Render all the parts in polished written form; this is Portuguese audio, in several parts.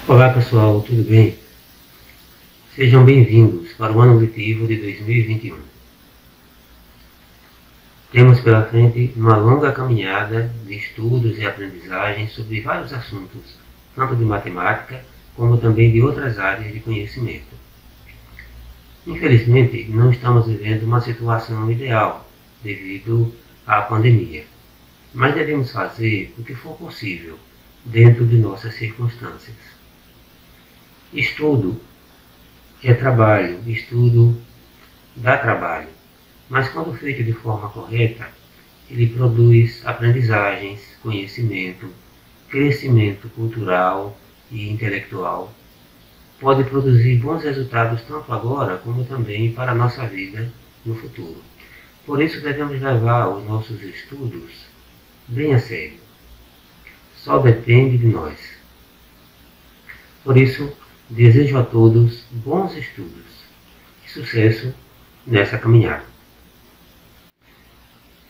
Olá pessoal, tudo bem? Sejam bem-vindos para o ano letivo de 2021. Temos pela frente uma longa caminhada de estudos e aprendizagens sobre vários assuntos, tanto de matemática como também de outras áreas de conhecimento. Infelizmente, não estamos vivendo uma situação ideal devido à pandemia, mas devemos fazer o que for possível dentro de nossas circunstâncias. Estudo é trabalho, estudo dá trabalho, mas quando feito de forma correta, ele produz aprendizagens, conhecimento, crescimento cultural e intelectual. Pode produzir bons resultados tanto agora como também para a nossa vida no futuro. Por isso devemos levar os nossos estudos bem a sério. Só depende de nós. Por isso, desejo a todos bons estudos e sucesso nessa caminhada.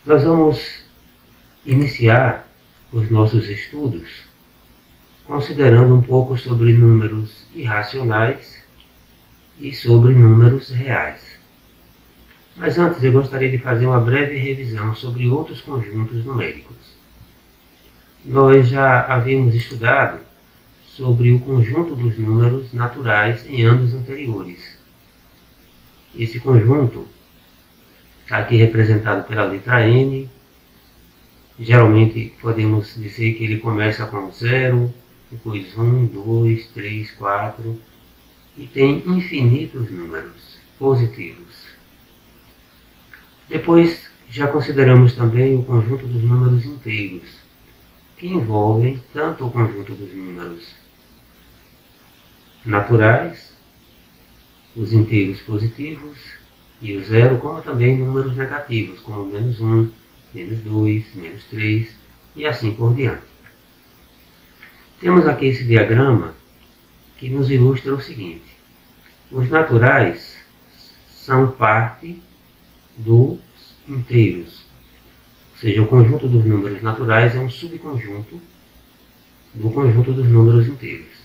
Nós vamos iniciar os nossos estudos considerando um pouco sobre números irracionais e sobre números reais. Mas antes eu gostaria de fazer uma breve revisão sobre outros conjuntos numéricos. Nós já havíamos estudado sobre o conjunto dos números naturais em anos anteriores. Esse conjunto está aqui representado pela letra N. Geralmente podemos dizer que ele começa com 0, depois 1, 2, 3, 4 e tem infinitos números positivos. Depois já consideramos também o conjunto dos números inteiros, que envolvem tanto o conjunto dos números naturais, os inteiros positivos e o zero, como também números negativos, como menos 1, menos 2, menos 3 e assim por diante. Temos aqui esse diagrama que nos ilustra o seguinte: os naturais são parte dos inteiros, ou seja, o conjunto dos números naturais é um subconjunto do conjunto dos números inteiros.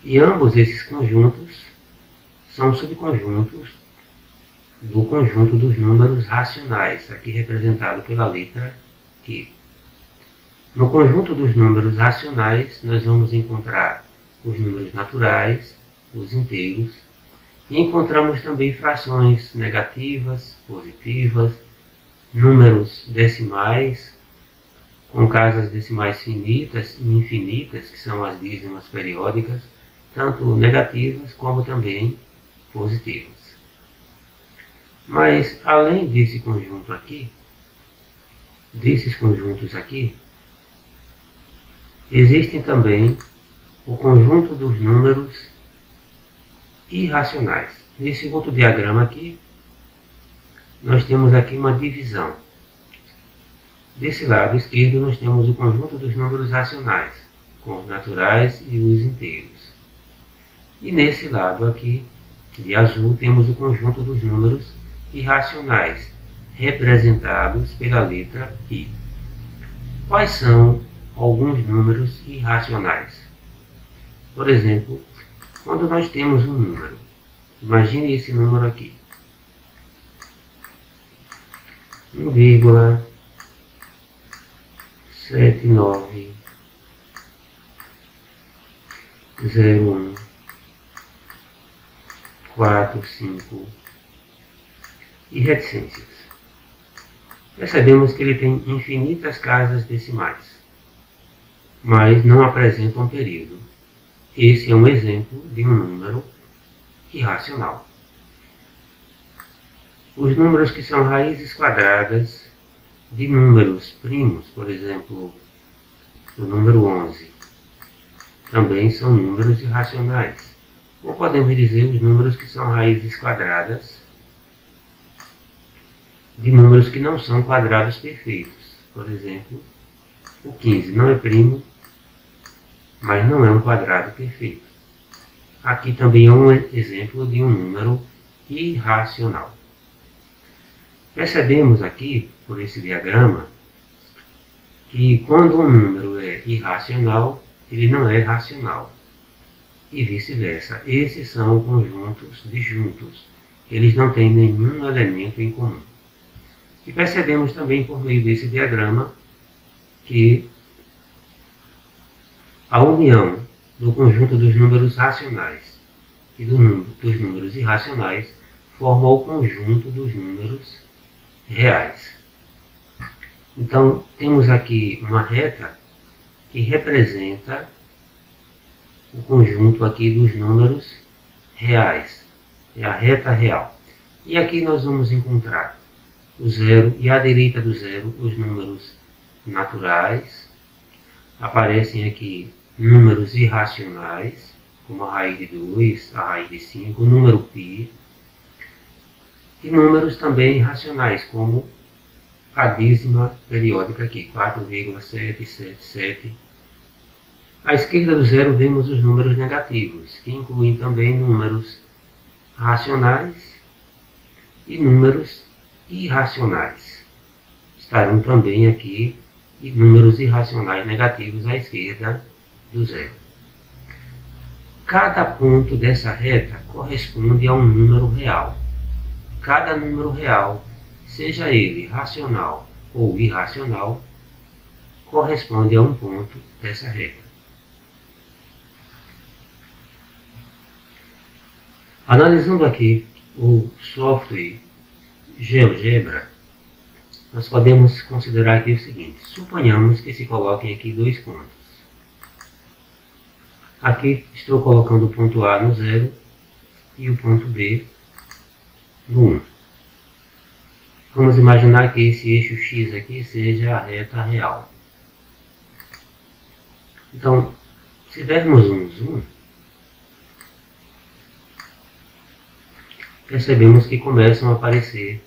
E ambos esses conjuntos são subconjuntos do conjunto dos números racionais, aqui representado pela letra Q. No conjunto dos números racionais, nós vamos encontrar os números naturais, os inteiros, e encontramos também frações negativas, positivas, números decimais, com casas decimais finitas e infinitas, que são as dízimas periódicas, tanto negativas como também positivas. Mas, além desse conjunto aqui, desses conjuntos aqui, existem também o conjunto dos números irracionais. Nesse outro diagrama aqui, nós temos aqui uma divisão. Desse lado esquerdo, nós temos o conjunto dos números racionais, com os naturais e os inteiros. E nesse lado aqui, de azul, temos o conjunto dos números irracionais, representados pela letra I. Quais são alguns números irracionais? Por exemplo, quando nós temos um número, imagine esse número aqui, 1,7901 4, 5 e reticências. Percebemos que ele tem infinitas casas decimais, mas não apresenta um período. Esse é um exemplo de um número irracional. Os números que são raízes quadradas de números primos, por exemplo, o número 11, também são números irracionais. Ou podemos dizer os números que são raízes quadradas de números que não são quadrados perfeitos. Por exemplo, o 15 não é primo, mas não é um quadrado perfeito. Aqui também é um exemplo de um número irracional. Percebemos aqui, por esse diagrama, que quando um número é irracional, ele não é racional. E vice-versa. Esses são conjuntos disjuntos. Eles não têm nenhum elemento em comum. E percebemos também por meio desse diagrama que a união do conjunto dos números racionais e dos números irracionais forma o conjunto dos números reais. Então, temos aqui uma reta que representa o conjunto aqui dos números reais. É a reta real. E aqui nós vamos encontrar o zero e à direita do zero os números naturais. Aparecem aqui números irracionais, como a raiz de 2, a raiz de 5, o número π. E números também irracionais, como a dízima periódica aqui, 4,777. À esquerda do zero vemos os números negativos, que incluem também números racionais e números irracionais. Estarão também aqui números irracionais negativos à esquerda do zero. Cada ponto dessa reta corresponde a um número real. Cada número real, seja ele racional ou irracional, corresponde a um ponto dessa reta. Analisando aqui o software GeoGebra, nós podemos considerar aqui o seguinte: suponhamos que se coloquem aqui dois pontos. Aqui estou colocando o ponto A no 0 e o ponto B no 1. Vamos imaginar que esse eixo X aqui seja a reta real. Então, se dermos um zoom, percebemos que começam a aparecer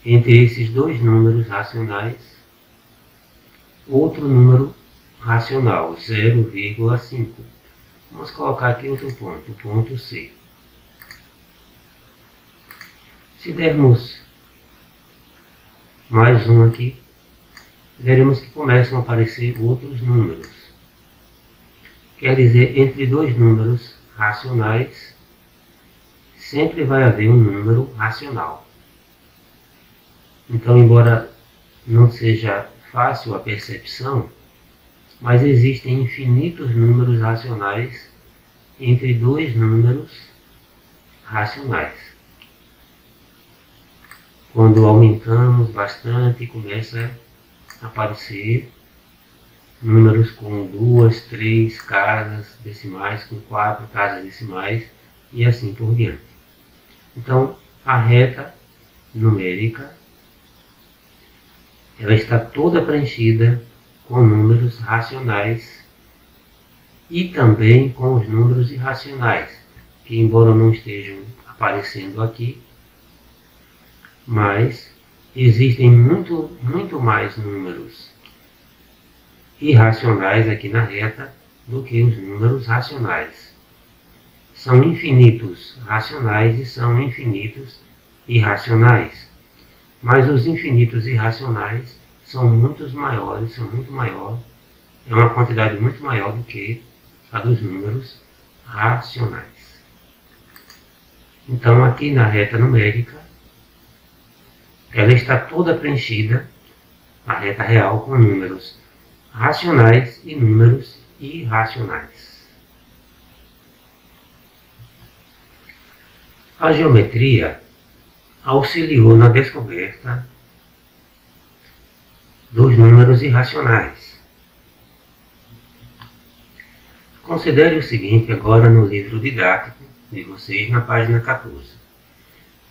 entre esses dois números racionais outro número racional, 0,5. Vamos colocar aqui outro ponto, o ponto C. Se dermos mais um aqui, veremos que começam a aparecer outros números. Quer dizer, entre dois números racionais, sempre vai haver um número racional. Então, embora não seja fácil a percepção, mas existem infinitos números racionais entre dois números racionais. Quando aumentamos bastante, começa a aparecer números com 2, 3 casas decimais, com 4 casas decimais e assim por diante. Então, a reta numérica ela está toda preenchida com números racionais e também com os números irracionais, que embora não estejam aparecendo aqui, mas existem muito mais números irracionais aqui na reta do que os números racionais. São infinitos racionais e são infinitos irracionais. Mas os infinitos irracionais são muito maiores, é uma quantidade muito maior do que a dos números racionais. Então, aqui na reta numérica, ela está toda preenchida, a reta real, com números racionais e números irracionais. A geometria auxiliou na descoberta dos números irracionais. Considere o seguinte agora no livro didático de vocês, na página 14.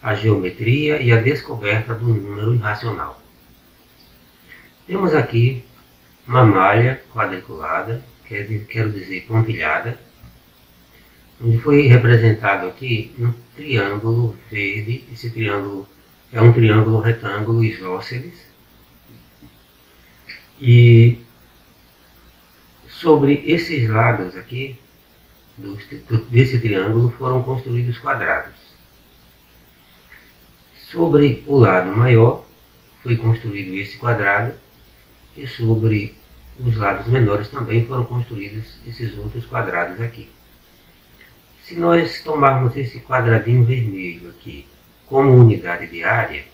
A geometria e a descoberta do número irracional. Temos aqui uma malha quadriculada, quero dizer pontilhada, onde foi representado aqui um triângulo verde. Esse triângulo é um triângulo retângulo isósceles. E sobre esses lados aqui, desse triângulo, foram construídos quadrados. Sobre o lado maior foi construído esse quadrado e sobre os lados menores também foram construídos esses outros quadrados aqui. Se nós tomarmos esse quadradinho vermelho aqui como unidade de área,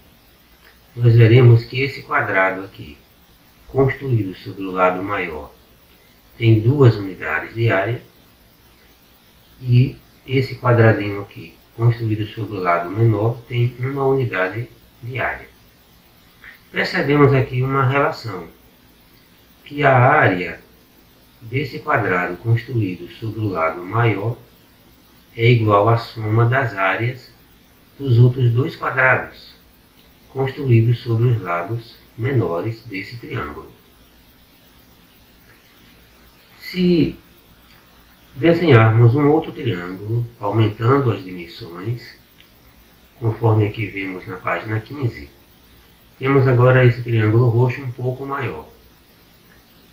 nós veremos que esse quadrado aqui, construído sobre o lado maior, tem 2 unidades de área, e esse quadradinho aqui, construído sobre o lado menor, tem 1 unidade de área. Percebemos aqui uma relação, que a área desse quadrado construído sobre o lado maior é igual à soma das áreas dos outros 2 quadrados, construídos sobre os lados menores desse triângulo. Se desenharmos um outro triângulo, aumentando as dimensões, conforme aqui vemos na página 15, temos agora esse triângulo roxo um pouco maior.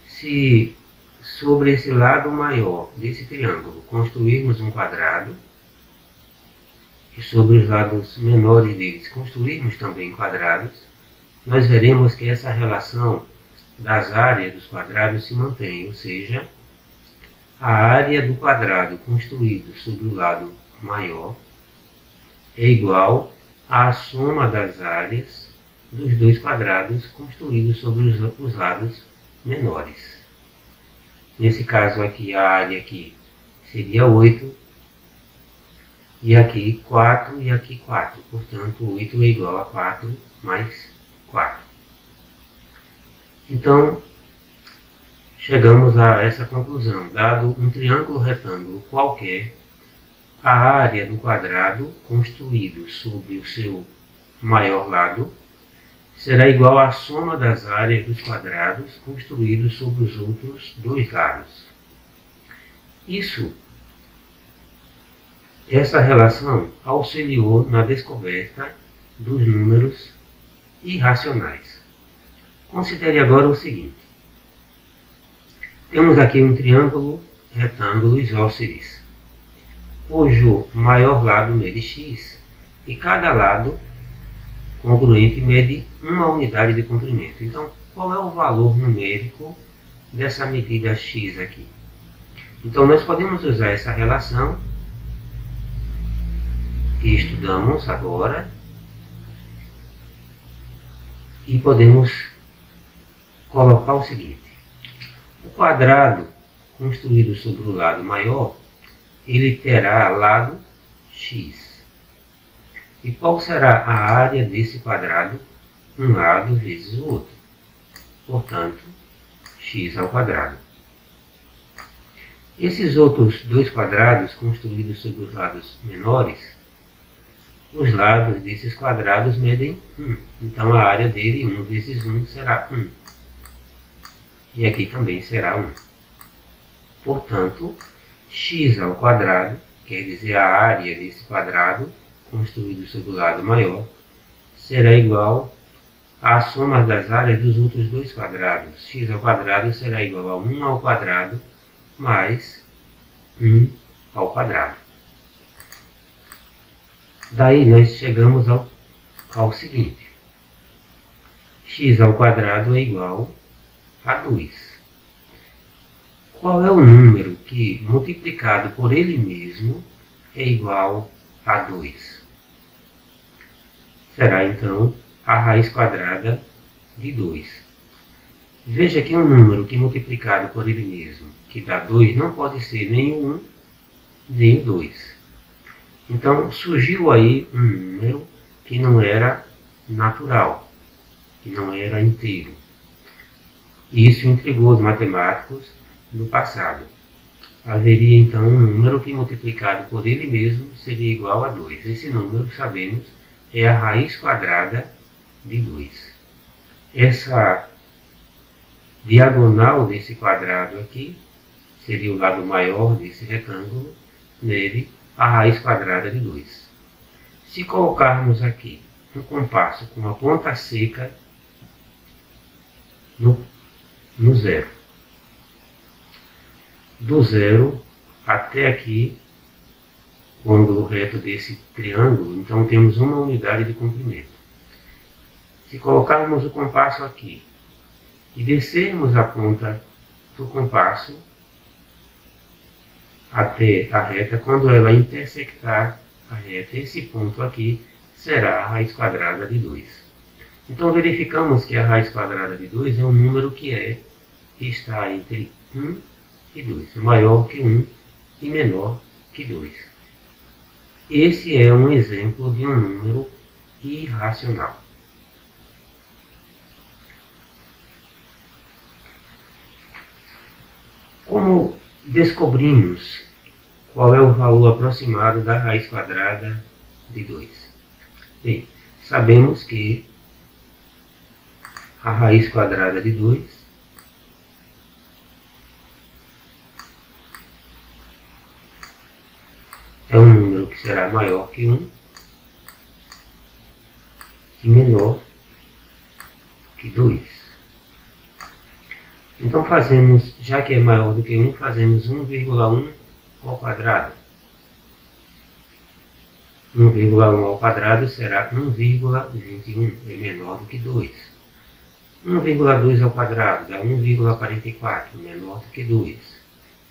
Se sobre esse lado maior desse triângulo construirmos um quadrado, e sobre os lados menores deles construirmos também quadrados, nós veremos que essa relação das áreas dos quadrados se mantém, ou seja, a área do quadrado construído sobre o lado maior é igual à soma das áreas dos 2 quadrados construídos sobre os lados menores. Nesse caso aqui, a área aqui seria 8, e aqui 4 e aqui 4. Portanto, 8 é igual a 4 mais 4. Então, chegamos a essa conclusão. Dado um triângulo retângulo qualquer, a área do quadrado construído sobre o seu maior lado será igual à soma das áreas dos quadrados construídos sobre os outros 2 lados. Essa relação auxiliou na descoberta dos números irracionais. Considere agora o seguinte. Temos aqui um triângulo retângulo isósceles, cujo maior lado mede x e cada lado congruente mede 1 unidade de comprimento. Então, qual é o valor numérico dessa medida x aqui? Então, nós podemos usar essa relação que estudamos agora e podemos colocar o seguinte. O quadrado construído sobre o lado maior, ele terá lado x. E qual será a área desse quadrado? Um lado vezes o outro. Portanto, x ao quadrado. Esses outros 2 quadrados construídos sobre os lados menores, os lados desses quadrados medem 1. Então, a área dele, 1 vezes 1, será 1. E aqui também será 1. Portanto, x ao quadrado, quer dizer a área desse quadrado, construído sobre o lado maior, será igual à soma das áreas dos outros 2 quadrados. X ao quadrado será igual a 1 ao quadrado mais 1 ao quadrado. Daí nós chegamos ao seguinte. X ao quadrado é igual a 2. Qual é o número que, multiplicado por ele mesmo, é igual a 2? Será, então, a raiz quadrada de 2. Veja que um número que, multiplicado por ele mesmo, que dá 2, não pode ser nem o 1, nem o 2. Então, surgiu aí um número que não era natural, que não era inteiro. E isso intrigou os matemáticos do passado. Haveria então um número que multiplicado por ele mesmo seria igual a 2. Esse número, sabemos, é a raiz quadrada de 2. Essa diagonal desse quadrado aqui seria o lado maior desse retângulo, nele a raiz quadrada de 2. Se colocarmos aqui um compasso com a ponta seca no zero, do zero até aqui, o ângulo reto desse triângulo, então temos 1 unidade de comprimento. Se colocarmos o compasso aqui e descermos a ponta do compasso até a reta, quando ela intersectar a reta, esse ponto aqui será a raiz quadrada de 2. Então verificamos que a raiz quadrada de 2 é um número que está entre 1 e 2, maior que 1 e menor que 2. Esse é um exemplo de um número irracional. Como descobrimos qual é o valor aproximado da raiz quadrada de 2? Bem, sabemos que a raiz quadrada de 2 é um número que será maior que 1 e menor que 2. Então fazemos, já que é maior do que 1, fazemos 1,1 ao quadrado. 1,1 ao quadrado será 1,21, é menor do que 2. 1,2 ao quadrado dá 1,44, menor do que 2.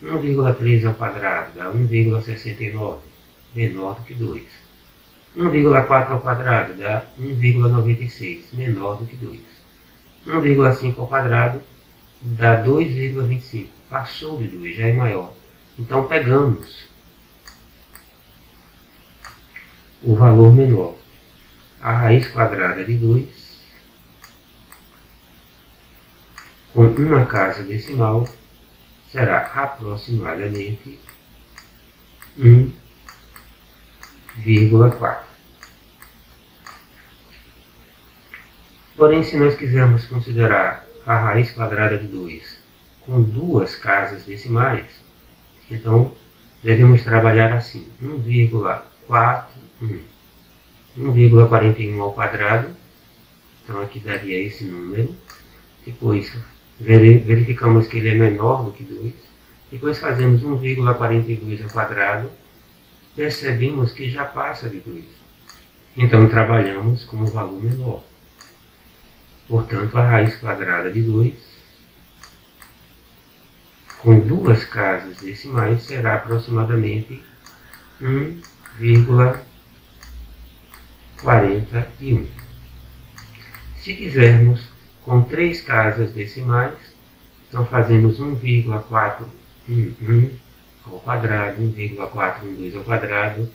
1,3 ao quadrado dá 1,69, menor do que 2. 1,4 ao quadrado dá 1,96, menor do que 2. 1,5 ao quadrado dá 2,25, passou de 2, já é maior. Então pegamos o valor menor. A raiz quadrada de 2, com uma casa decimal, será aproximadamente 1,4. Porém, se nós quisermos considerar a raiz quadrada de 2 com duas casas decimais, então devemos trabalhar assim: 1,41 ao quadrado, então aqui daria esse número. Depois verificamos que ele é menor do que 2. Depois fazemos 1,42 ao quadrado, percebemos que já passa de 2. Então trabalhamos com o valor menor. Portanto, a raiz quadrada de 2, com duas casas decimais, será aproximadamente 1,41. Se quisermos com três casas decimais, então fazemos 1,411 ao quadrado, 1,412 ao quadrado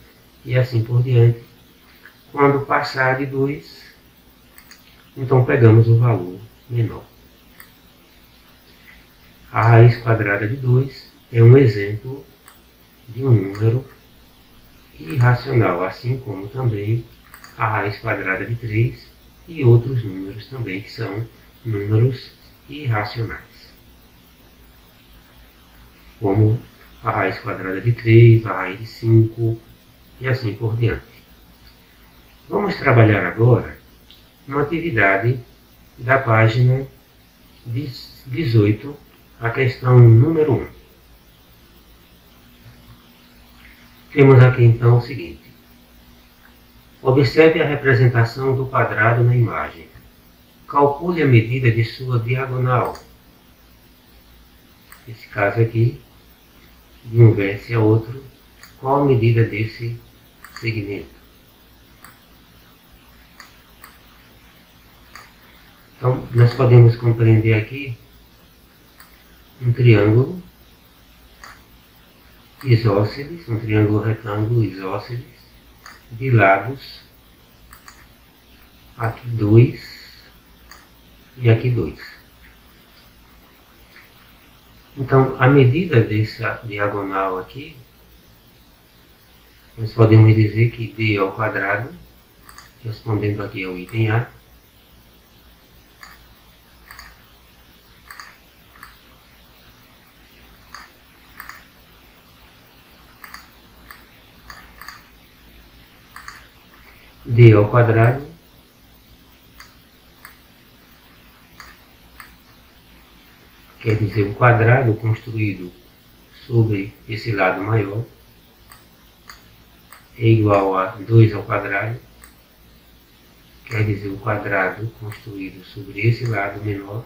e assim por diante. Quando passar de 2, então pegamos o valor menor. A raiz quadrada de 2 é um exemplo de um número irracional, assim como também a raiz quadrada de 3 e outros números também que são números irracionais, como a raiz quadrada de 3, a raiz de 5 e assim por diante. Vamos trabalhar agora uma atividade da página 18, a questão número 1. Temos aqui então o seguinte: observe a representação do quadrado na imagem. Calcule a medida de sua diagonal. Nesse caso aqui, de um vértice a outro, qual a medida desse segmento? Então, nós podemos compreender aqui um triângulo isósceles, um triângulo retângulo isósceles, de lados, aqui 2 e aqui 2. Então, a medida dessa diagonal aqui, nós podemos dizer que d ao quadrado, respondendo aqui ao item A, d ao quadrado quer dizer o quadrado construído sobre esse lado maior é igual a 2 ao quadrado, quer dizer o quadrado construído sobre esse lado menor,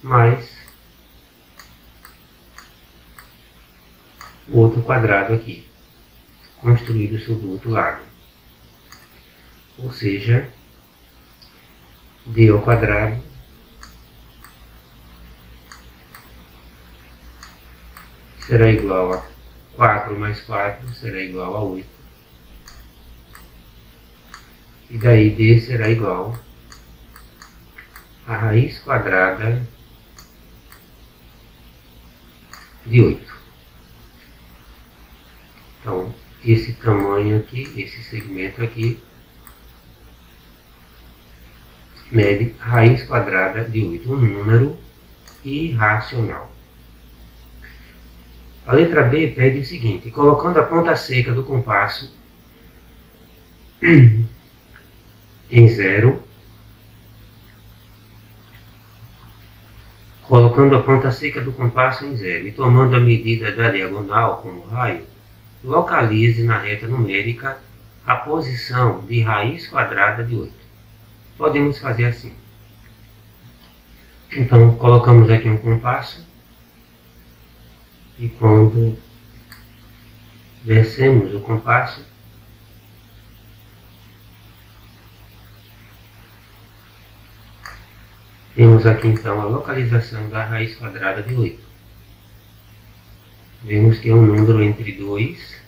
mais outro quadrado aqui, construído sobre o outro lado. Ou seja, d ao quadrado será igual a 4 mais 4 será igual a 8. E daí d será igual a raiz quadrada de 8. Então, esse tamanho aqui, esse segmento aqui, mede raiz quadrada de 8, um número irracional. A letra B pede o seguinte: colocando a ponta seca do compasso em 0, colocando a ponta seca do compasso em 0 e tomando a medida da diagonal como raio, localize na reta numérica a posição de raiz quadrada de 8. Podemos fazer assim. Então, colocamos aqui um compasso e quando descemos o compasso, temos aqui então a localização da raiz quadrada de 8. Vemos que é um número entre 2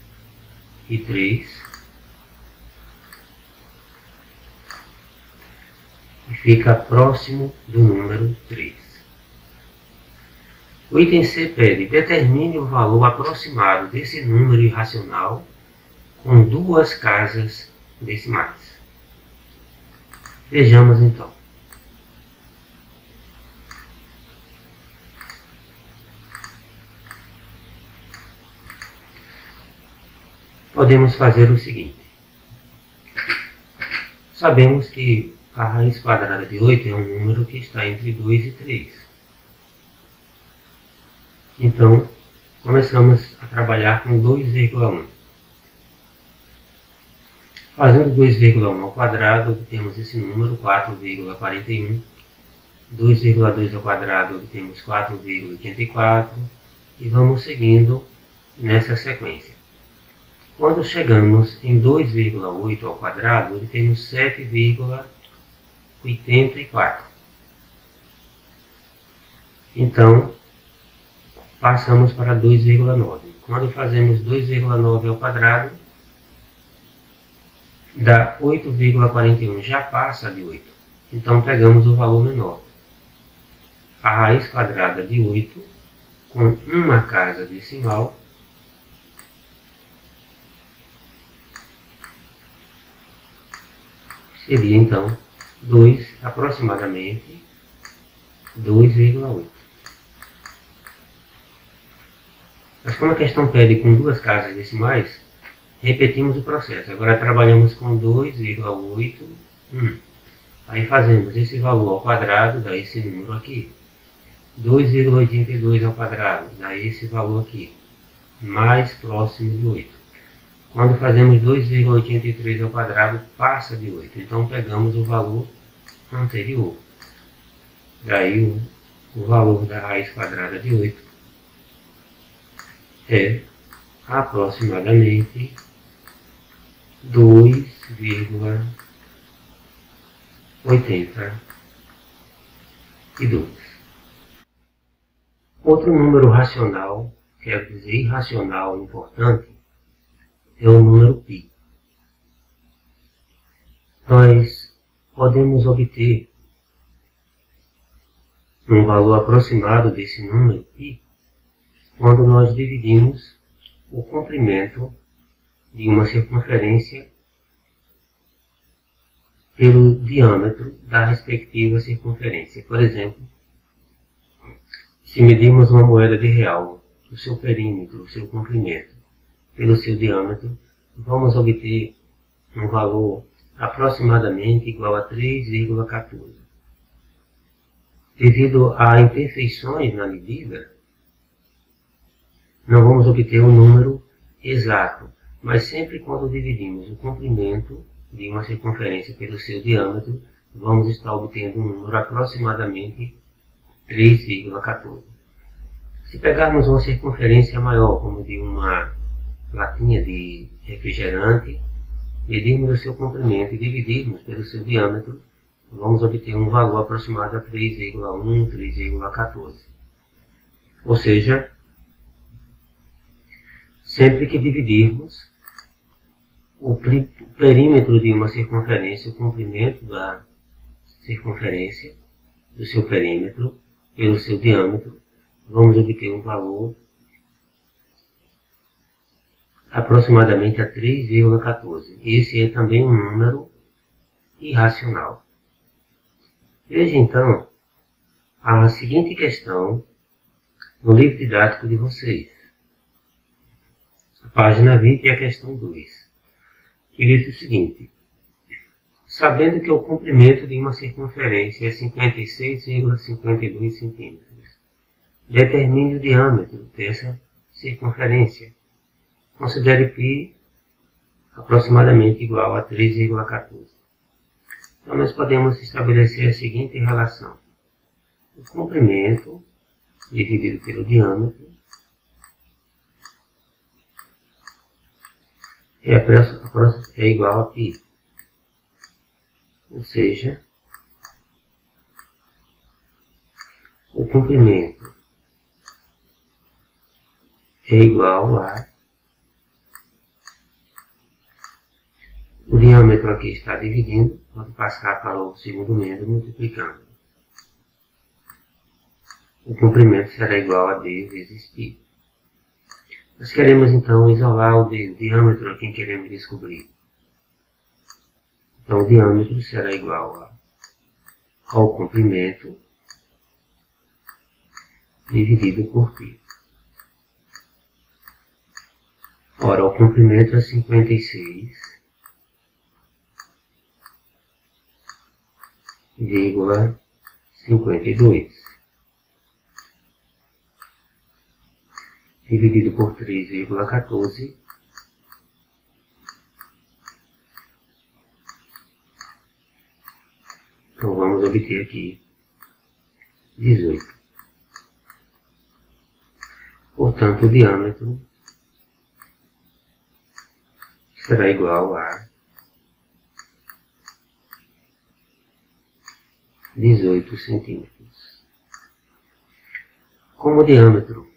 e 3. E fica próximo do número 3. O item C pede: determine o valor aproximado desse número irracional com duas casas decimais. Vejamos então. Podemos fazer o seguinte. Sabemos que a raiz quadrada de 8 é um número que está entre 2 e 3. Então, começamos a trabalhar com 2,1. Fazendo 2,1 ao quadrado, obtemos esse número, 4,41. 2,2 ao quadrado, obtemos 4,84. E vamos seguindo nessa sequência. Quando chegamos em 2,8 ao quadrado, obtemos 7,84. Então, passamos para 2,9. Quando fazemos 2,9 ao quadrado, dá 8,41, já passa de 8. Então, pegamos o valor menor. A raiz quadrada de 8, com uma casa decimal, seria então aproximadamente 2,8. Mas como a questão pede com duas casas decimais, repetimos o processo. Agora trabalhamos com 2,8. Aí fazemos esse valor ao quadrado, dá esse número aqui. 2,82 ao quadrado, dá esse valor aqui. Mais próximo de 8. Quando fazemos 2,83 ao quadrado, passa de 8. Então, pegamos o valor anterior. Daí, o valor da raiz quadrada de 8 é aproximadamente 2,82. Outro número racional, quer dizer irracional importante, é o número π. Nós podemos obter um valor aproximado desse número π quando nós dividimos o comprimento de uma circunferência pelo diâmetro da respectiva circunferência. Por exemplo, se medirmos uma moeda de real, o seu perímetro, o seu comprimento, pelo seu diâmetro, vamos obter um valor aproximadamente igual a 3,14. Devido a imperfeições na medida, não vamos obter um número exato, mas sempre quando dividimos o comprimento de uma circunferência pelo seu diâmetro, vamos estar obtendo um número aproximadamente 3,14. Se pegarmos uma circunferência maior, como de uma latinha de refrigerante, medirmos o seu comprimento e dividirmos pelo seu diâmetro, vamos obter um valor aproximado a 3,1, 3,14. Ou seja, sempre que dividirmos o perímetro de uma circunferência, o comprimento da circunferência do seu perímetro pelo seu diâmetro, vamos obter um valor aproximadamente a 3,14. Esse é também um número irracional. Veja então a seguinte questão no livro didático de vocês. A página 20 é a questão 2. Que diz o seguinte: sabendo que o comprimento de uma circunferência é 56,52 centímetros, determine o diâmetro dessa circunferência. Considere π aproximadamente igual a 3,14. Então, nós podemos estabelecer a seguinte relação: o comprimento dividido pelo diâmetro é igual a π. Ou seja, o comprimento é igual a... O diâmetro aqui está dividindo, pode passar para o segundo membro multiplicando. O comprimento será igual a d vezes π. Nós queremos então isolar o diâmetro a quem queremos descobrir. Então o diâmetro será igual ao comprimento dividido por π. Ora, o comprimento é 56,52 dividido por 3,14 então vamos obter aqui 18. Portanto, o diâmetro será igual a 18 centímetros. Como o diâmetro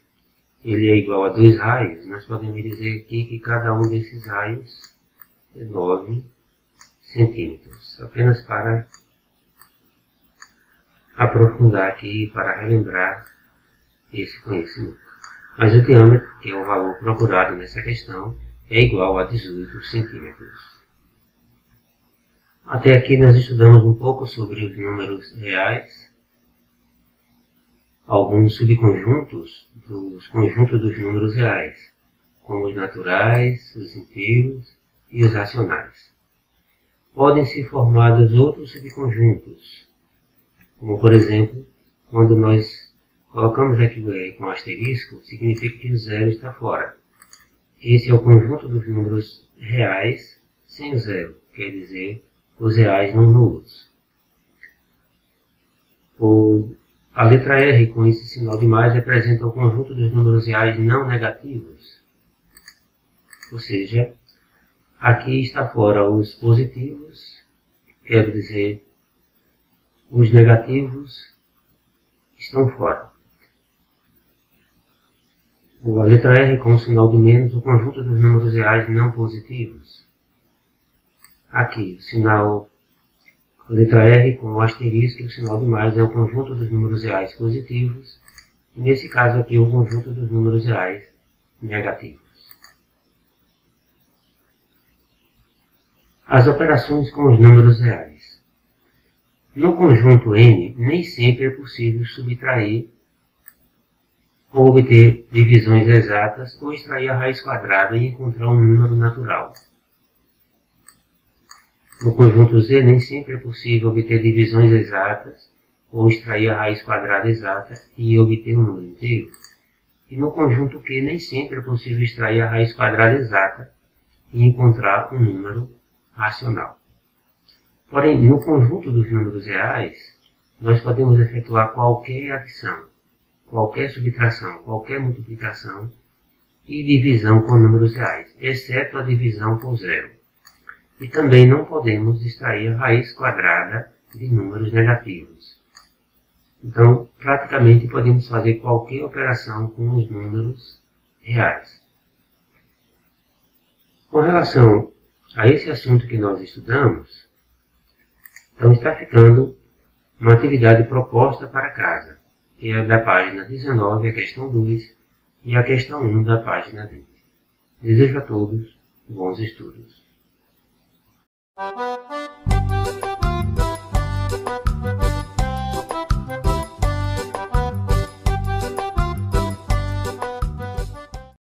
ele é igual a 2 raios, nós podemos dizer aqui que cada um desses raios é 9 centímetros. Apenas para aprofundar aqui, para relembrar esse conhecimento. Mas o diâmetro, que é o valor procurado nessa questão, é igual a 18 centímetros. Até aqui nós estudamos um pouco sobre os números reais, alguns subconjuntos dos conjuntos dos números reais, como os naturais, os inteiros e os racionais. Podem ser formados outros subconjuntos, como por exemplo, quando nós colocamos aqui o R com asterisco, significa que o zero está fora. Esse é o conjunto dos números reais sem o zero, quer dizer, os reais não nulos. A letra R com esse sinal de mais representa o conjunto dos números reais não negativos. Ou seja, aqui está fora os positivos, quero dizer, os negativos estão fora. A letra R com o sinal de menos, o conjunto dos números reais não positivos. Aqui, o sinal, a letra R com o asterisco e o sinal de mais é o conjunto dos números reais positivos. E nesse caso aqui, o conjunto dos números reais negativos. As operações com os números reais. No conjunto N, nem sempre é possível subtrair ou obter divisões exatas ou extrair a raiz quadrada e encontrar um número natural. No conjunto Z, nem sempre é possível obter divisões exatas ou extrair a raiz quadrada exata e obter um número inteiro. E no conjunto Q, nem sempre é possível extrair a raiz quadrada exata e encontrar um número racional. Porém, no conjunto dos números reais, nós podemos efetuar qualquer adição, qualquer subtração, qualquer multiplicação e divisão com números reais, exceto a divisão por zero. E também não podemos extrair a raiz quadrada de números negativos. Então, praticamente podemos fazer qualquer operação com os números reais. Com relação a esse assunto que nós estudamos, então está ficando uma atividade proposta para casa, que é da página 19, a questão 2, e a questão 1 da página 20. Desejo a todos bons estudos.